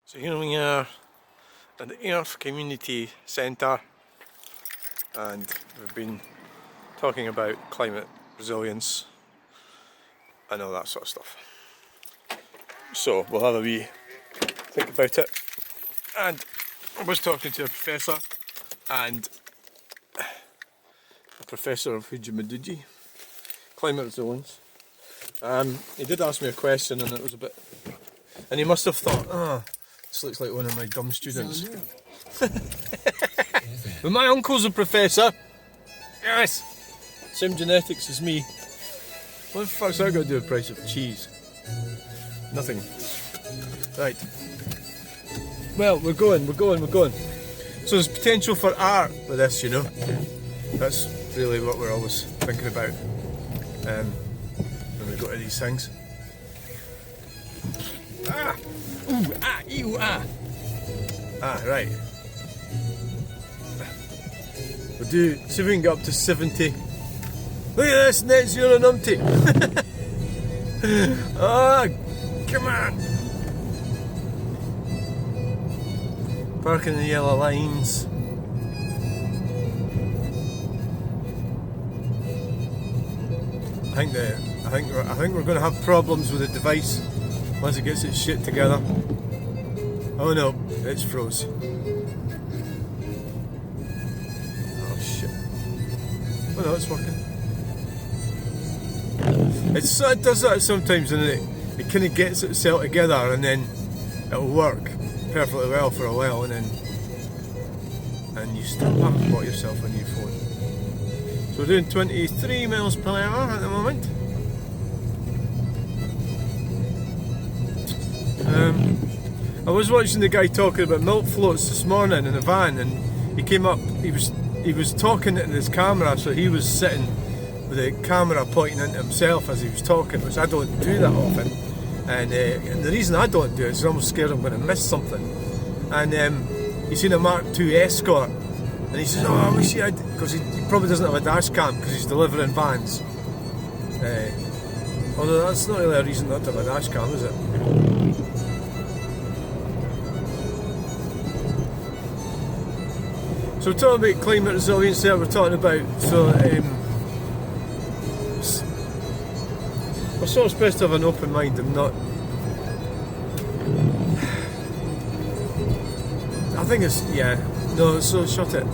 So here we are at the Airth Community Centre, and we've been talking about climate resilience and all that sort of stuff. So we'll have a wee think about it. And I was talking to a professor, and a professor of Hujimaduji, climate resilience. He did ask me a question, and it was a bit, and he must have thought, this looks like one of my dumb students. But my uncle's a professor. Yes! Same genetics as me. What the fuck's that got to do with the price of cheese? Nothing. Right. Well, we're going. So there's potential for art with this, you know. That's really what we're always thinking about when we go to these things. Right. We'll do, see if we can get up to 70. Look at this, net zero Numpty. Come on. Parking the yellow lines. I think we're going to have problems with the device once it gets its shit together. Oh no, it's froze. Oh shit. Oh no, it's working. It does that sometimes, and it kind of gets itself together, and then it'll work perfectly well for a while, and you still haven't bought yourself a new phone. So we're doing 23 miles per hour at the moment. I was watching the guy talking about milk floats this morning in a van, and he came up, he was talking into his camera, so he was sitting with the camera pointing into himself as he was talking, which I don't do that often. And the reason I don't do it is I'm almost scared I'm going to miss something. And he's seen a Mark II Escort, and he says, I wish he had, because he probably doesn't have a dash cam because he's delivering vans. Although that's not really a reason not to have a dash cam, is it? So we're talking about climate resilience there, we're talking about, we're sort of supposed to have an open mind and not, I think it's, so shut it.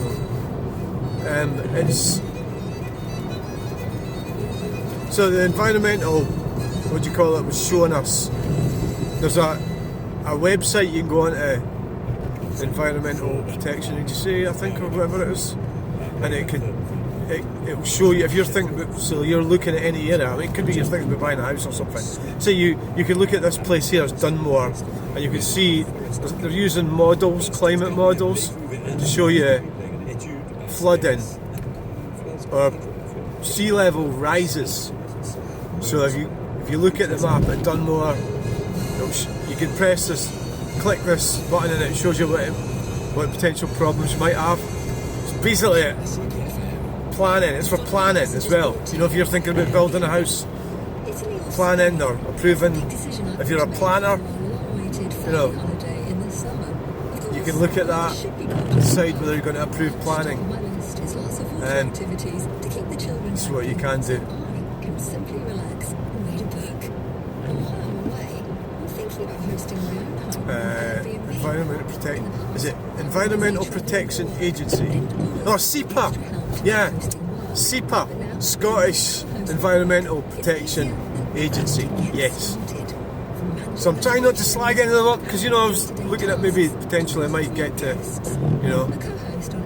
So the environmental, what do you call it, was showing us, there's a website you can go on to, Environmental Protection Agency, I think, or whatever it is, and it will show you if you're thinking about, so you're looking at any area. I mean, it could be you're thinking about buying a house or something. So you can look at this place here, it's Dunmore, and you can see they're using models, climate models, to show you flooding or sea level rises. So if you look at the map at Dunmore, you can press this, click this button, and it shows you what potential problems you might have. So basically, planning. It's for planning as well. You know, if you're thinking about building a house, planning or approving. If you're a planner, you know, you can look at that, decide whether you're going to approve planning. And that's what you can do. Environmental Protection Agency? Oh, SEPA! Yeah, SEPA, Scottish Environmental Protection Agency, yes. So I'm trying not to slag any of them up, because, you know, I was looking at maybe potentially I might get to, you know,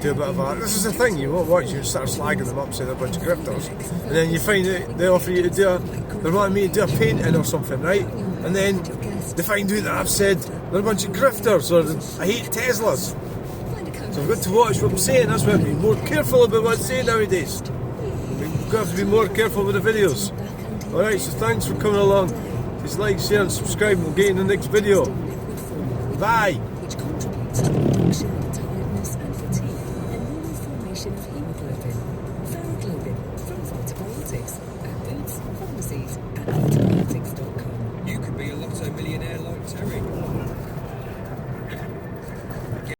do a bit of art. This is the thing, you won't watch, you start slagging them up, say they're a bunch of grifters, and then you find that they offer you to do they want me to do a painting or something, right? And then they find out that I've said they're a bunch of grifters, or I hate Teslas. So I've got to watch what I'm saying. That's why I'm being more careful about what I say nowadays. We've got to be more careful with the videos. Alright, so thanks for coming along. Please like, share and subscribe, and we'll get you in the next video. Bye!